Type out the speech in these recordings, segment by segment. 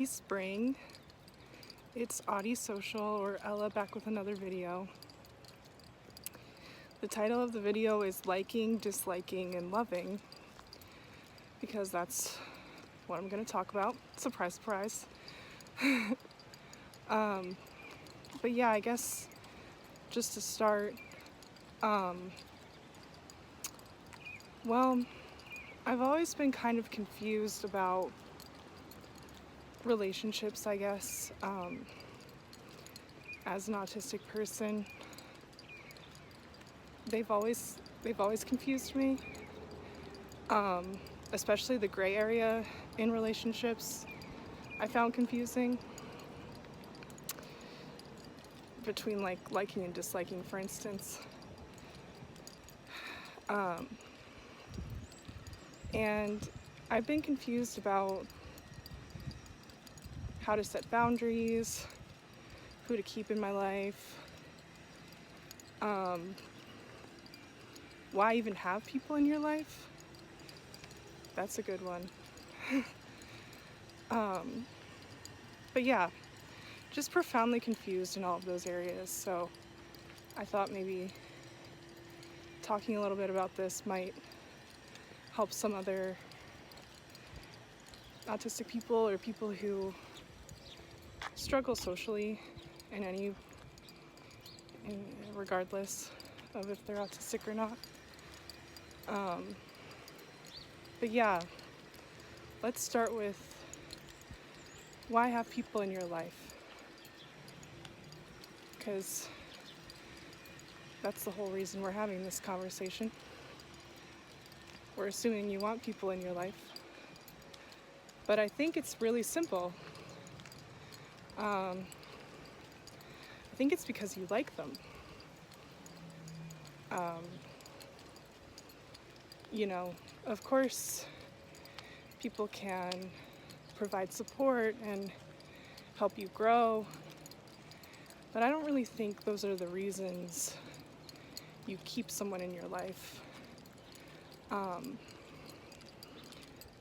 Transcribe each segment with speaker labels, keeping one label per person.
Speaker 1: Happy spring. It's Audie Social, or Ella, back with another video. The title of the video is Liking, Disliking, and Loving, because that's what I'm going to talk about. Surprise, surprise. But yeah, I guess just to start, well, I've always been kind of confused about relationships, I guess, as an autistic person. They've always confused me, especially the gray area in relationships. I found confusing between like liking and disliking, for instance. And I've been confused about how to set boundaries, who to keep in my life, why even have people in your life? That's a good one. But yeah, just profoundly confused in all of those areas. So I thought maybe talking a little bit about this might help some other autistic people or people who struggle socially regardless of if they're autistic or not. But yeah, let's start with why have people in your life? Because that's the whole reason we're having this conversation. We're assuming you want people in your life. But I think it's really simple. I think it's because you like them. Of course, people can provide support and help you grow, but I don't really think those are the reasons you keep someone in your life. I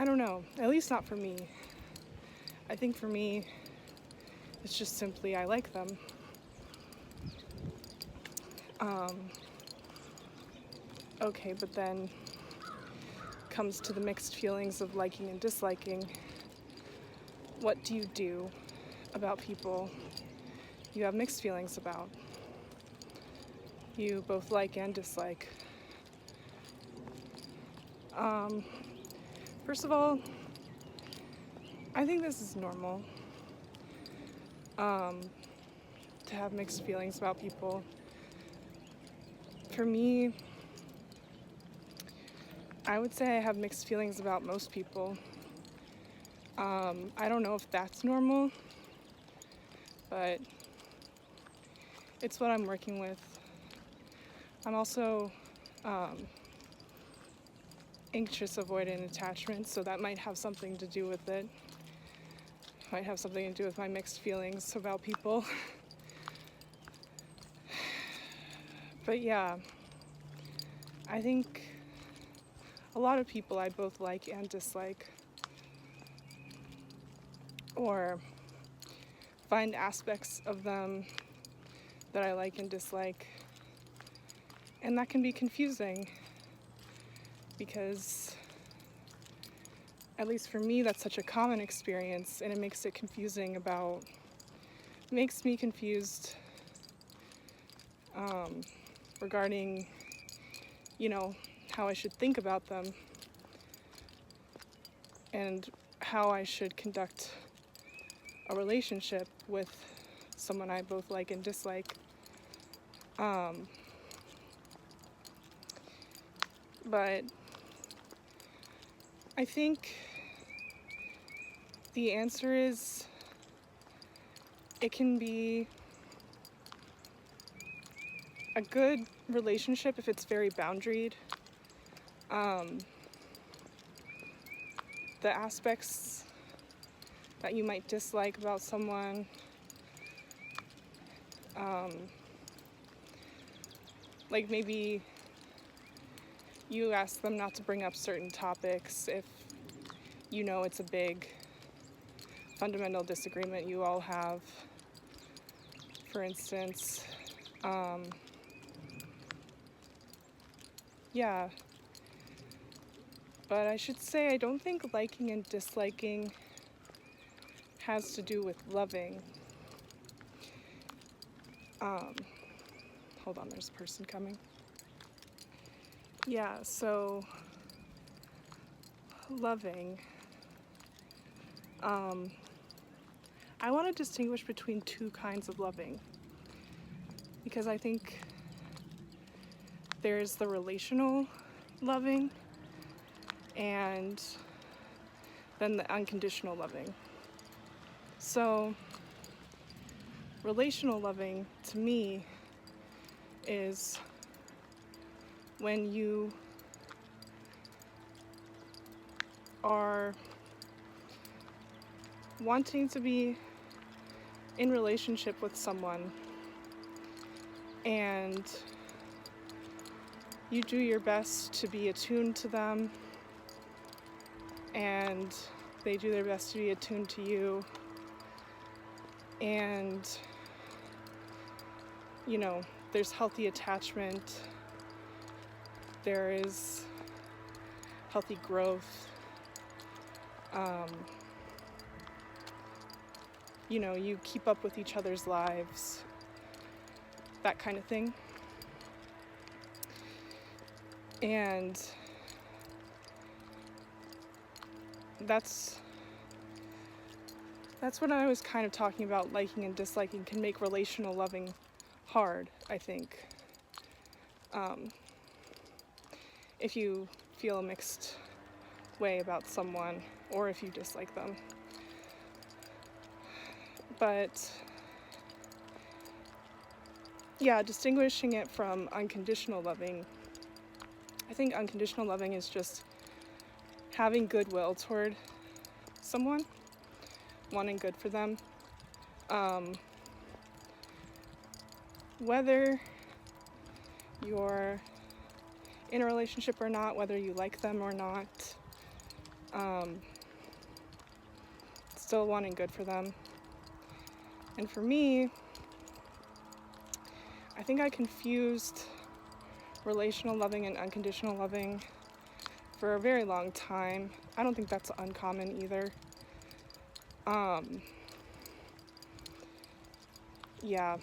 Speaker 1: don't know, at least not for me. I think for me, it's just simply I like them. Okay, but then comes to the mixed feelings of liking and disliking. What do you do about people you have mixed feelings about? You both like and dislike. First of all, I think this is normal, to have mixed feelings about people. For me, I would say I have mixed feelings about most people. I don't know if that's normal, but it's what I'm working with. I'm also anxious avoidant attachment, so that might have something to do with it. Might have something to do with my mixed feelings about people. But yeah, I think a lot of people I both like and dislike, or find aspects of them that I like and dislike. And that can be confusing because, at least for me, that's such a common experience, and it makes me confused regarding, how I should think about them and how I should conduct a relationship with someone I both like and dislike. But I think the answer is it can be a good relationship if it's very boundaried. The aspects that you might dislike about someone, like maybe you ask them not to bring up certain topics if you know it's a big fundamental disagreement you all have. For instance, yeah. But I should say, I don't think liking and disliking has to do with loving. Hold on, there's a person coming. Yeah, so loving. I want to distinguish between two kinds of loving, because I think there's the relational loving and then the unconditional loving. So relational loving to me is when you are wanting to be in relationship with someone and you do your best to be attuned to them and they do their best to be attuned to you, and you know, there's healthy attachment, there is healthy growth, you know, you keep up with each other's lives, that kind of thing. And that's what I was kind of talking about. Liking and disliking can make relational loving hard, I think. If you feel a mixed way about someone or if you dislike them. But yeah, distinguishing it from unconditional loving, I think unconditional loving is just having goodwill toward someone, wanting good for them. Whether you're in a relationship or not, whether you like them or not, still wanting good for them. And for me, I think I confused relational loving and unconditional loving for a very long time. I don't think that's uncommon either. Yeah,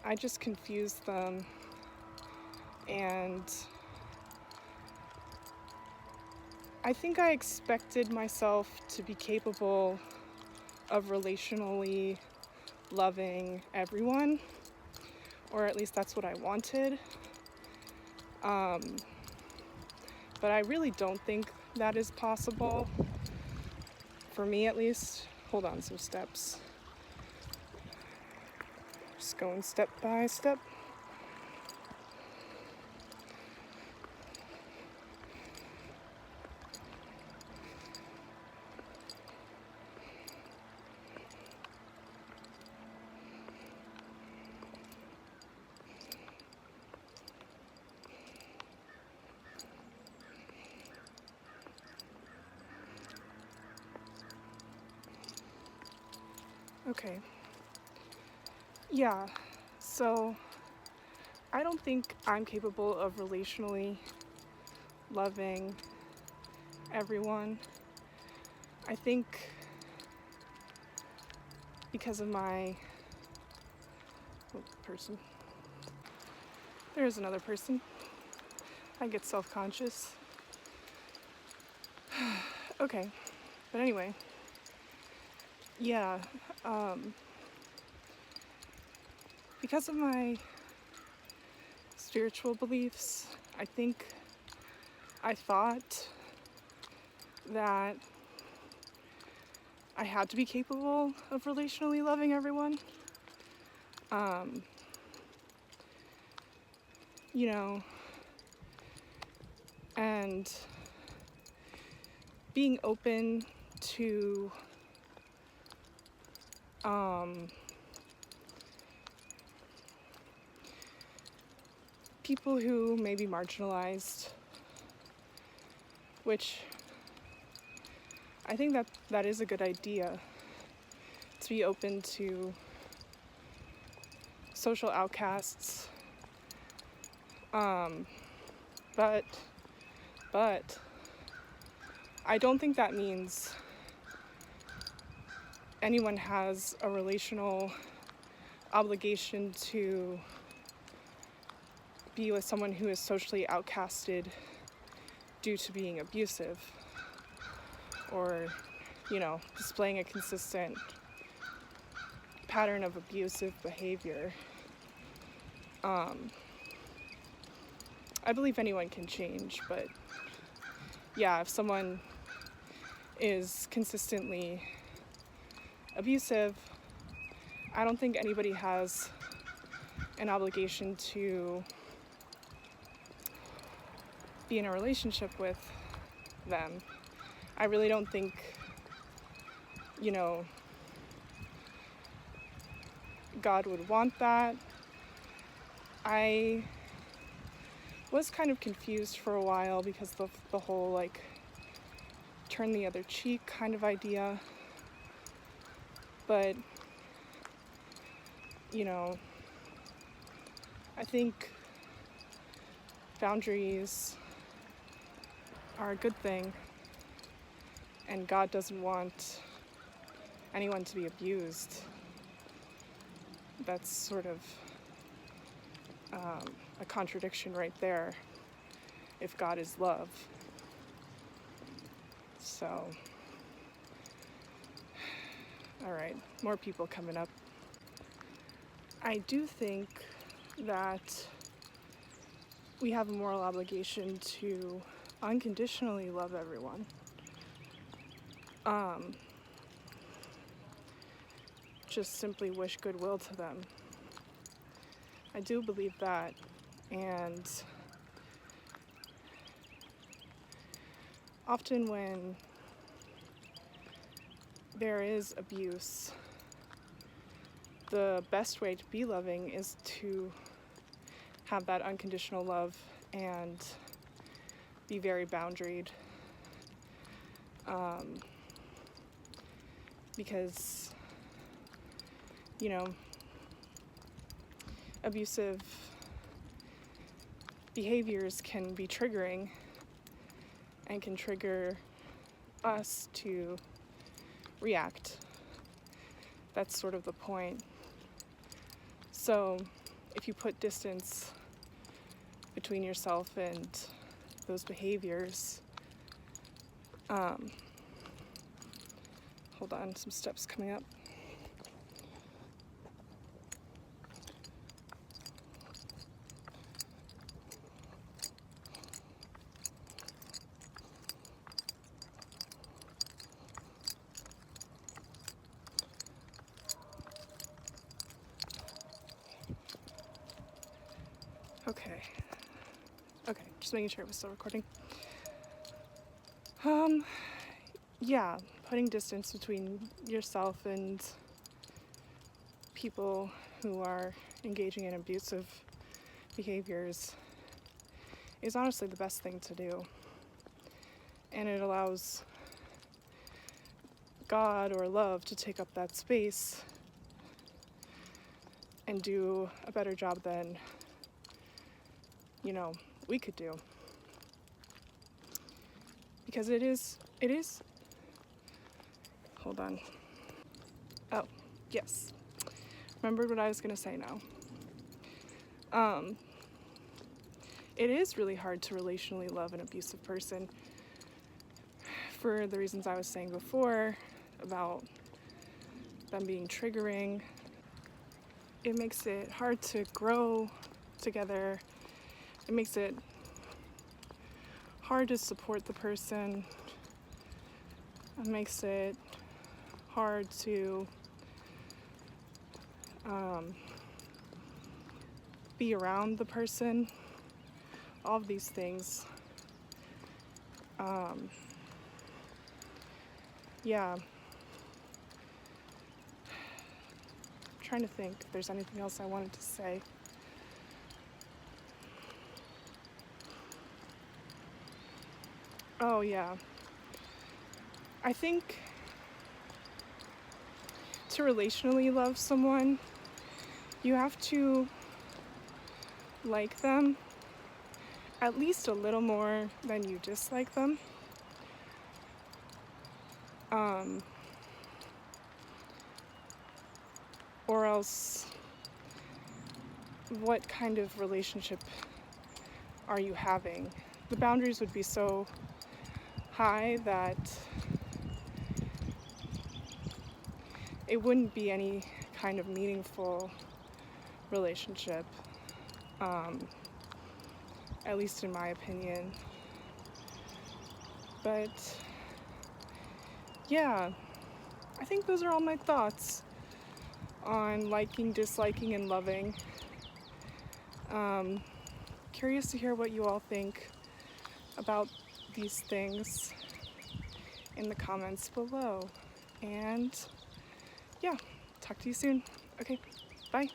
Speaker 1: I just confused them, and I think I expected myself to be capable of relationally loving everyone, or at least that's what I wanted. But I really don't think that is possible, for me at least. Hold on, some steps. Just going step by step. Okay. Yeah, so I don't think I'm capable of relationally loving everyone. I think because of my person. There is another person. I get self-conscious. Okay, but anyway. Yeah, because of my spiritual beliefs, I think I thought that I had to be capable of relationally loving everyone. You know, and being open to people who may be marginalized, which I think that that is a good idea, to be open to social outcasts. But I don't think that means anyone has a relational obligation to be with someone who is socially outcasted due to being abusive, or, displaying a consistent pattern of abusive behavior. I believe anyone can change, but yeah, if someone is consistently abusive, I don't think anybody has an obligation to be in a relationship with them. I really don't think, God would want that. I was kind of confused for a while because of the whole, turn the other cheek kind of idea. But, I think boundaries are a good thing, and God doesn't want anyone to be abused. That's sort of a contradiction right there, if God is love. So, all right, more people coming up. I do think that we have a moral obligation to unconditionally love everyone. Just simply wish goodwill to them. I do believe that, and often when there is abuse, the best way to be loving is to have that unconditional love and be very boundaried. Because, abusive behaviors can be triggering and can trigger us to react. That's sort of the point. So if you put distance between yourself and those behaviors, hold on, some steps coming up. Okay, just making sure it was still recording. Yeah, putting distance between yourself and people who are engaging in abusive behaviors is honestly the best thing to do. And it allows God or love to take up that space and do a better job than, we could do. Because it is, hold on. Oh, yes. Remembered what I was gonna say now. It is really hard to relationally love an abusive person for the reasons I was saying before about them being triggering. It makes it hard to grow together. It makes it hard to support the person. It makes it hard to be around the person. All of these things. Yeah. Trying to think if there's anything else I wanted to say. Oh, yeah. I think to relationally love someone, you have to like them at least a little more than you dislike them. Or else, what kind of relationship are you having? The boundaries would be so high that it wouldn't be any kind of meaningful relationship, at least in my opinion. But yeah, I think those are all my thoughts on liking, disliking, and loving. Curious to hear what you all think about these things in the comments below. And yeah, talk to you soon. Okay, bye.